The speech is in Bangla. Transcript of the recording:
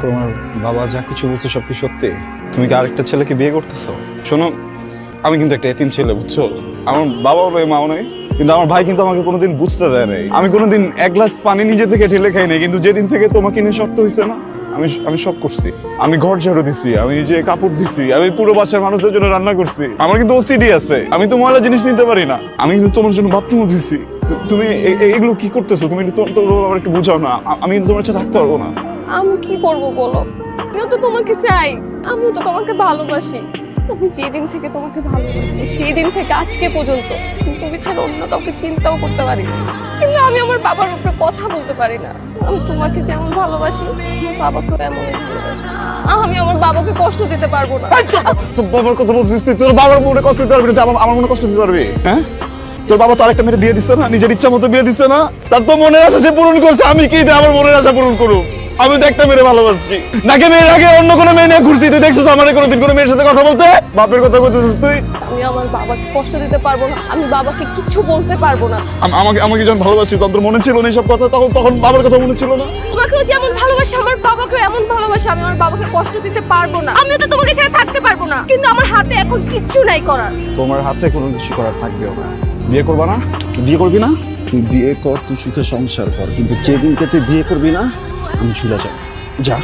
তোমার বাবা যা কিছু বলছে সব কি সত্যি? তুমি কি আরেকটা ছেলেকে বিয়ে করতেছো? শোনো, আমি কিন্তু একটা এতিম ছেলে, বুঝছো? আমার বাবাও নয়, মাও নয়, কিন্তু আমার ভাই কিন্তু আমাকে কোনোদিন বুঝতে দেয় নাই। আমি কোনোদিন এক গ্লাস পানি নিজে থেকে ঢেলে খাই নাই, কিন্তু যেদিন থেকে তোমাকে নিয়ে শক্ত হয়েছে না, আমি আমি সব করছি। আমি ঘর ঝাড়ু দিছি, আমি নিজে কাপড় দিছি, আমি পুরো বাসার মানুষের জন্য রান্না করছি। আমার কিন্তু ওসিডি আছে, আমি তো ময়লা জিনিস নিতে পারি না। আমি কিন্তু তোমার জন্য বাথরুমও দিছি। তুমি এগুলো কি করতেছো? তুমি তোমার একটু বুঝাও না। আমি কিন্তু তোমার সাথে থাকতে পারবো না। আমি কি করব বলো? আমিও তো তোমাকে চাই, আমিও তো তোমাকে ভালোবাসি। আমি যেদিন থেকে তোমাকে ভালোবাসছি সেই দিন থেকে আজকে পর্যন্ত তুমি ছাড়া অন্য কাউকে চিন্তাও করতে পারি না। কিন্তু আমি আমার বাবার উপরে কথা বলতে পারি না। আমি তোমাকে যেমন ভালোবাসি আমার বাবাকেও এমনই ভালোবাসি। আমি আমার বাবাকে কষ্ট দিতে পারবো না। তোর বাবার কথা বলছিস তুই? তোর বাবার মনে কষ্ট দিতে পারবি না? আমার মনে কষ্ট দিতে পারবি? হ্যাঁ, তোর বাবা তো আরেকটা মেয়ে বিয়ে দিচ্ছে না, নিজের ইচ্ছা মতো বিয়ে দিচ্ছে না। তার তো মনের আশা সে পূরণ করছে, আমি কি আমার মনের আশা পূরণ করুম? আমি তো একটা মেয়ে ভালোবাসছি, নাকি মেয়ের আগে অন্য কোনো মেয়ে নিয়ে ঘুরছি? তুই দেখছিস আমার কোনোদিন কোনো মেয়ের সাথে কথা বলতে? বাপের কথা বলতেছিস তুই? আমি আমার বাবাকে কষ্ট দিতে পারবো না, আমি বাবাকে কিছু বলতে পারবো না। আমাকে যখন ভালোবাসছিস তখন তোর মনে ছিল না এইসব কথা? তখন বাবার কথা মনে ছিল না? তোমাকেও যেমন ভালোবাসি আমার বাবাকেও এমন ভালোবাসি। আমি আমার বাবাকে কষ্ট দিতে পারবো না, আমিও তো তোমাকে ছেড়ে থাকতে পারবো না। কিন্তু আমার হাতে এখন কিচ্ছু নাই করার। তোমার হাতে কোনো কিছু করার থাকবেও না। বিয়ে করবা না? বিয়ে করবি না? তুই বিয়ে কর, তুই সুখে সংসার কর, কিন্তু যেদিনকে তুই বিয়ে করবি না আমি চলে যাব। যা।